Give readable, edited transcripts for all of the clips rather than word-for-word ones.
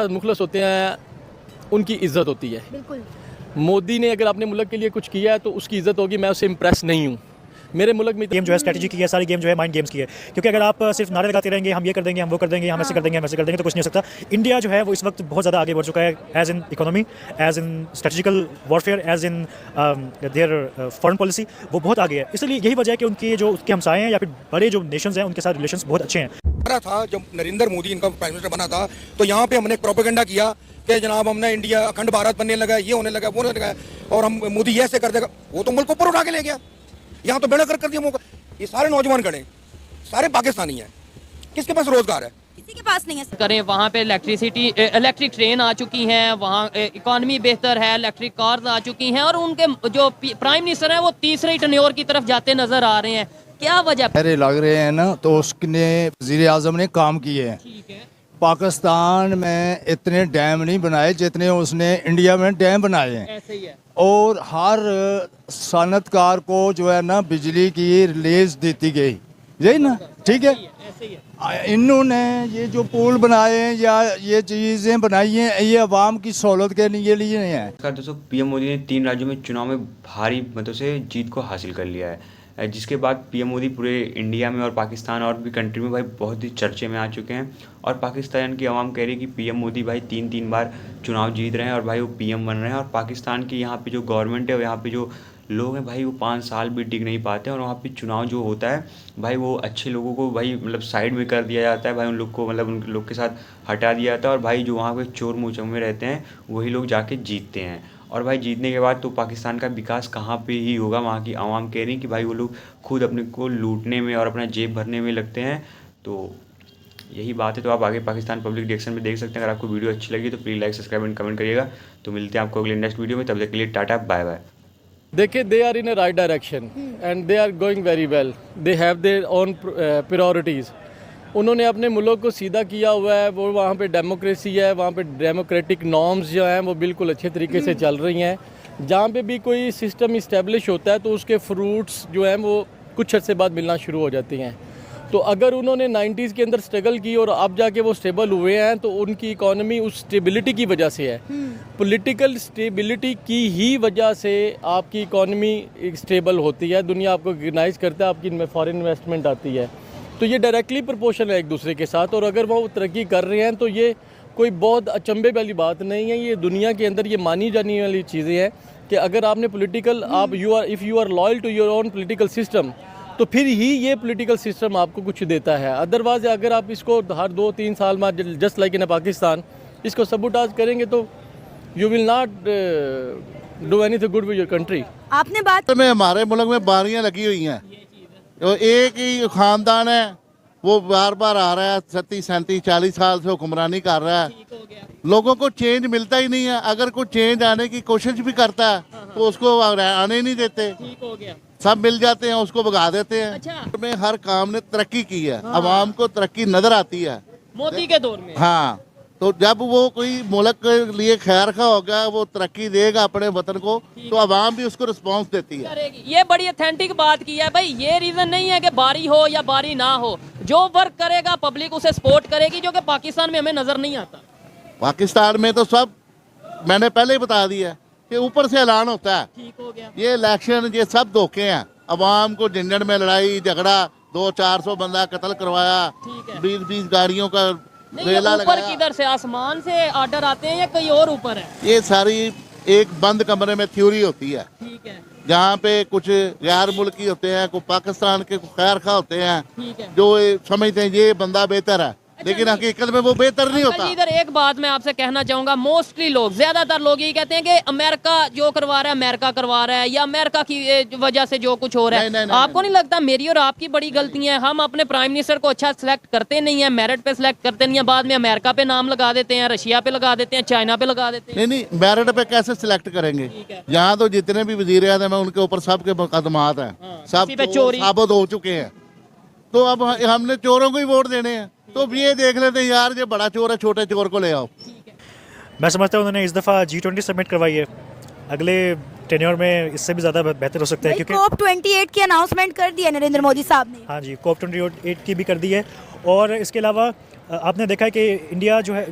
मुखलस होते हैं, उनकी इज्जत होती है। बिल्कुल। मोदी ने अगर अपने मुल्क के लिए कुछ किया है तो उसकी इज्जत होगी। मैं उससे इम्प्रेस नहीं हूँ। मेरे मुल्क में गेम जो है स्ट्रेटजी की है, सारी गेम जो है माइंड गेम्स की है। क्योंकि अगर आप सिर्फ नारे लगाते रहेंगे हम ये कर देंगे, हम वो कर देंगे, हम ऐसे कर देंगे, हम ऐसे कर देंगे, तो कुछ नहीं हो सकता। इंडिया जो है वो इस वक्त बहुत ज़्यादा आगे बढ़ चुका है, as in economy, as in strategical warfare, as in their foreign policy. वो बहुत आगे है। इसलिए यही वजह है कि उनके जो उसके हमसाए हैं या फिर बड़े जो नेशंस हैं उनके साथ रिलेशंस बहुत अच्छे हैं। था जब नरेंद्र मोदी इनका प्राइम मिनिस्टर बना था तो यहाँ पे हमने प्रोपेगेंडा किया कि जनाब हमने इंडिया अखंड भारत बनने लगा, ये होने लगा, वो होने लगा, और हम मोदी ये ऐसे कर देगा। वो तो मुल्क को ऊपर उठा के ले गया। यहाँ तो बेड़ा कर दिया मौका। ये सारे नौजवान खड़े, सारे पाकिस्तानी हैं। किसके पास रोजगार है? किसी के पास नहीं है। करें वहाँ पे इलेक्ट्रिक ट्रेन आ चुकी हैं, वहाँ इकॉनमी बेहतर है, इलेक्ट्रिक कार्स आ चुकी हैं, और उनके जो प्राइम मिनिस्टर हैं वो तीसरे टर्न्योर की तरफ जाते नजर आ रहे हैं। क्या वजह अरे लग रहे हैं ना, तो उसने वज़ीर आज़म ने काम किए हैं। ठीक है। पाकिस्तान में इतने डैम नहीं बनाए जितने उसने इंडिया में डैम बनाए हैं। ऐसे ही है। और हर सनतकार को जो है ना बिजली की रिलीज देती गई, यही ना, ठीक है। ऐसे ही है। इन्होंने ये जो पुल बनाए हैं या ये चीज़ें बनाई हैं, ये अवाम की सहूलत के लिए नहीं है। दोस्तों, पीएम मोदी ने 3 राज्यों में चुनाव में भारी मतों से जीत को हासिल कर लिया है, जिसके बाद पीएम मोदी पूरे इंडिया में और पाकिस्तान और भी कंट्री में भाई बहुत ही चर्चे में आ चुके हैं। और पाकिस्तान की आवाम कह रही है कि पीएम मोदी भाई 3 बार चुनाव जीत रहे हैं और भाई वो पीएम बन रहे हैं। और पाकिस्तान की यहाँ पे जो गवर्नमेंट है और यहाँ पे जो लोग हैं भाई वो 5 साल भी टिक नहीं पाते हैं। और वहाँ पे चुनाव जो होता है भाई वो अच्छे लोगों को भाई मतलब साइड में कर दिया जाता है, भाई उन लोग को मतलब उन लोग के साथ हटा दिया जाता है। और भाई जो वहाँ पे चोर मुचम्मे रहते हैं वही लोग जाके जीतते हैं। और भाई जीतने के बाद तो पाकिस्तान का विकास कहाँ पे ही होगा। वहाँ की आवाम कह रही कि भाई वो लोग खुद अपने को लूटने में और अपना जेब भरने में लगते हैं। तो यही बात है। तो आप आगे पाकिस्तान पब्लिक रिएक्शन में देख सकते हैं। अगर आपको वीडियो अच्छी लगी तो please like, subscribe and comment करिएगा। तो मिलते हैं आपको अगले नेक्स्ट वीडियो में। तब तक के लिए टाटा, बाय बाय। देखिए, they are in a right direction and they are going very well. They have their own priorities. उन्होंने अपने मुल्क को सीधा किया हुआ है। वो वहाँ पे डेमोक्रेसी है, वहाँ पे डेमोक्रेटिक नॉर्म्स जो हैं वो बिल्कुल अच्छे तरीके से चल रही हैं। जहाँ पे भी कोई सिस्टम इस्टेब्लिश होता है तो उसके फ्रूट्स जो हैं वो कुछ अर्से बाद मिलना शुरू हो जाते हैं। तो अगर उन्होंने 90s के अंदर स्ट्रगल की और अब जाके वो स्टेबल हुए हैं तो उनकी इकॉनमी उस स्टेबिलिटी की वजह से है। पॉलिटिकल स्टेबिलिटी की ही वजह से आपकी इकॉनमी स्टेबल होती है, दुनिया आपको रिकगनाइज करता है, आपकी फॉरेन इन्वेस्टमेंट आती है। तो ये डायरेक्टली प्रोपोर्शनल है एक दूसरे के साथ। और अगर वो तरक्की कर रहे हैं तो ये कोई बहुत अचंभे वाली बात नहीं है। ये दुनिया के अंदर ये मानी जाने वाली चीज़ें हैं कि अगर आपने पॉलिटिकल आप if you are loyal to your own political system तो फिर ही ये पॉलिटिकल सिस्टम आपको कुछ देता है। अदरवाइज अगर आप इसको हर 2-3 साल में जस्ट लाइक इन पाकिस्तान इसको सबूटाज करेंगे तो you will not do anything good with your country. आपने बात में हमारे मुल्क में बारियां लगी हुई हैं, तो एक ही खानदान है वो बार बार आ रहा है, 37-40 साल से हुक्मरानी कर रहा है। लोगों को चेंज मिलता ही नहीं है। अगर कोई चेंज आने की कोशिश भी करता है तो उसको आने ही नहीं देते। सब मिल जाते हैं, उसको भगा देते हैं। अच्छा। में हर काम ने तरक्की की है, अवाम को तरक्की नजर आती है मोदी के दौर में। हाँ, तो जब वो कोई मुल्क के लिए खैर खा होगा, वो तरक्की देगा अपने वतन को, तो अवाम भी उसको रिस्पांस देती है। ये बड़ी ऑथेंटिक बात की है भाई। ये रीजन नहीं है कि बारी हो या बारी ना हो, जो वर्क करेगा पब्लिक उसे सपोर्ट करेगी, जो कि पाकिस्तान में हमें नजर नहीं आता। पाकिस्तान में तो सब मैंने पहले ही बता दिया कि ऊपर से ऐलान होता है। ठीक हो गया। ये इलेक्शन ये सब धोखे हैं। अवाम को झंझट में लड़ाई झगड़ा, 200-400 बंदा कत्ल करवाया, 20-20 गाड़ियों का रेला ऊपर लगाया। किधर से आसमान से ऑर्डर आते हैं या कहीं और ऊपर है? ये सारी एक बंद कमरे में थ्योरी होती है। ठीक है। जहाँ पे कुछ गैर मुल्की होते हैं, कुछ पाकिस्तान के खैर खा होते हैं, ठीक है। जो समझते हैं ये बंदा बेहतर है, लेकिन हकीकत में वो बेहतर नहीं होता। इधर एक बात मैं आपसे कहना चाहूंगा, मोस्टली लोग, ज्यादातर लोग ये कहते हैं कि अमेरिका जो करवा रहा है अमेरिका करवा रहा है, या अमेरिका की वजह से जो कुछ हो रहा है। आपको नहीं लगता मेरी और आपकी बड़ी गलती है? हम अपने प्राइम मिनिस्टर को अच्छा सिलेक्ट करते नहीं है, मेरिट पे सिलेक्ट करते नहीं है, बाद में अमेरिका पे नाम लगा देते हैं, रशिया पे लगा देते हैं, चाइना पे लगा देते हैं। नहीं, मेरिट पे कैसे सिलेक्ट करेंगे? यहाँ तो जितने भी वजीर आज़म हैं उनके ऊपर सबके मुकदमात हैं, सब साबित हो चुके हैं। तो अब हमने चोरों को ही वोट देने हैं। तो ये देख लेते हैं यार, ये बड़ा चोर है, छोटे चोर को ले आओ। मैं समझता हूँ उन्होंने इस दफ़ा G20 सबमिट करवाई है, अगले टेन्योर में इससे भी ज़्यादा बेहतर हो सकता है। क्योंकि COP28 की अनाउंसमेंट कर दी है नरेंद्र मोदी साहब ने। हाँ जी, COP28 की भी कर दी है। और इसके अलावा आपने देखा है कि इंडिया जो है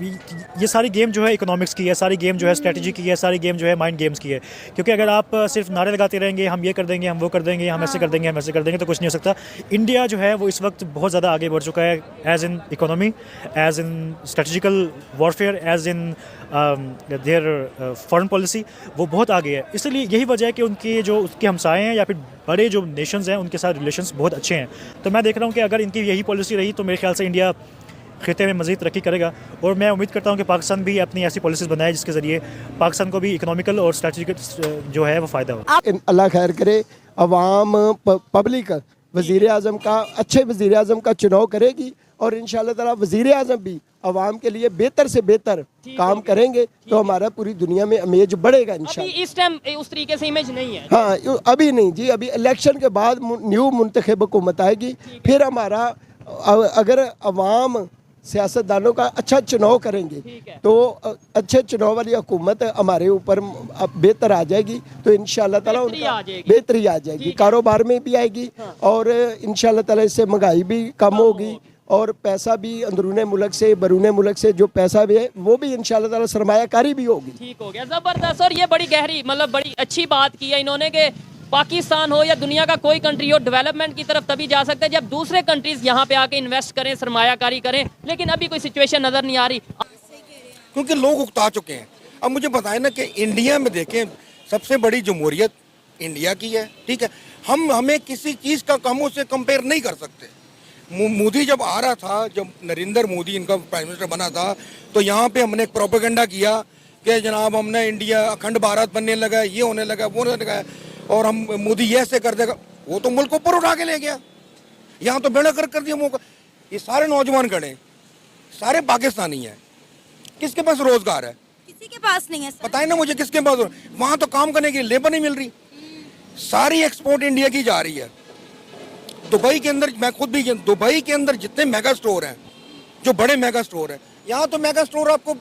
ये सारी गेम जो है इकोनॉमिक्स की है, सारी गेम जो है स्ट्रेटजी की है, सारी गेम जो है माइंड गेम्स की है। क्योंकि अगर आप सिर्फ नारे लगाते रहेंगे हम ये कर देंगे, हम वो कर देंगे, हम ऐसे कर देंगे, हम ऐसे कर देंगे, तो कुछ नहीं हो सकता। इंडिया जो है वो इस वक्त बहुत ज़्यादा आगे बढ़ चुका है, as in economy, as in strategical warfare, as in their foreign policy, वो बहुत आगे है। इसलिए यही वजह है कि उसके हमसाए हैं या फिर बड़े जो नेशंस हैं उनके साथ रिलेशंस बहुत अच्छे हैं। तो मैं देख रहा हूँ कि अगर इनकी यही पॉलिसी रही तो मेरे ख्याल से इंडिया खिते में मज़ीद तरक्की करेगा। और मैं उम्मीद करता हूँ कि पाकिस्तान भी अपनी ऐसी पॉलिसीज़ बनाए जिसके ज़रिए पाकिस्तान को भी इकोनॉमिकल और स्ट्रेटजिकल जो है वो फ़ायदा हो। अल्लाह खैर करे, अवाम पब्लिक वज़ीर आज़म का, अच्छे वज़ीर आज़म का चुनाव करेगी और इंशाअल्लाह ताला वज़ीर आज़म भी अवाम के लिए बेहतर से बेहतर काम करेंगे तो हमारा पूरी दुनिया में इमेज बढ़ेगा इंशाअल्लाह। अभी इस टाइम उस तरीके से इमेज नहीं है। हाँ, अभी नहीं जी, अभी इलेक्शन के बाद न्यू मुंतखब हुकूमत आएगी, फिर हमारा अगर अवाम सियासतदानों का अच्छा चुनाव करेंगे तो अच्छे चुनाव वाली हुकूमत हमारे ऊपर बेहतर आ जाएगी, तो इंशाअल्लाह ताला उनका बेहतरी आ जाएगी, कारोबार में भी आएगी और इंशाअल्लाह ताला इससे महंगाई भी कम होगी और पैसा भी अंदरूने मुल्क से बरूने मुल्क से जो पैसा भी है वो भी इंशाअल्लाह ताला सरमायाकारी भी होगी। ठीक हो गया, जबरदस्त। और ये बड़ी गहरी, मतलब बड़ी अच्छी बात की है इन्होंने कि पाकिस्तान हो या दुनिया का कोई कंट्री हो, डेवलपमेंट की तरफ तभी जा सकते हैं जब दूसरे कंट्रीज यहाँ पे आके इन्वेस्ट करें, सरमायाकारी करें। लेकिन अभी कोई सिचुएशन नजर नहीं आ रही क्योंकि लोग उकता चुके हैं। अब मुझे बताएं ना कि इंडिया में देखें, सबसे बड़ी जमहूरियत इंडिया की है, ठीक है। हमें किसी चीज़ का हम उससे कंपेयर नहीं कर सकते। मोदी जब आ रहा था, जब नरेंद्र मोदी इनका प्राइम मिनिस्टर बना था, तो यहाँ पे हमने एक प्रोपेगेंडा किया कि जनाब हमने इंडिया अखंड भारत बनने लगा, ये होने लगा, वो होने लगा, और हम मोदी ये ऐसे कर देगा। वो तो मुल्क को ऊपर उठा के ले गया, यहाँ तो बेड़ा कर दिया मौका। ये सारे नौजवान खड़े, सारे पाकिस्तानी हैं, किसके पास रोजगार है? किसी के पास नहीं है सर। बताए ना मुझे किसके पास। वहाँ तो काम करने के लिए लेबर नहीं मिल रही, सारी एक्सपोर्ट इंडिया की जा रही है। दुबई के अंदर, मैं खुद भी, दुबई के अंदर जितने मेगा स्टोर हैं, जो बड़े मेगा स्टोर हैं, यहाँ तो मेगा स्टोर आपको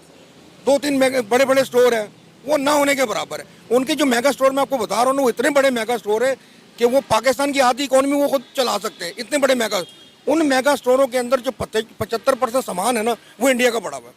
2-3 बड़े बड़े स्टोर हैं, वो ना होने के बराबर है। उनके जो मेगा स्टोर मैं आपको बता रहा हूँ, वो इतने बड़े मेगा स्टोर है कि वो पाकिस्तान की आधी इकोनॉमी वो खुद चला सकते हैं, इतने बड़े मेगा। उन मेगा स्टोरों के अंदर जो 75% सामान है ना, वो इंडिया का पड़ा हुआ है।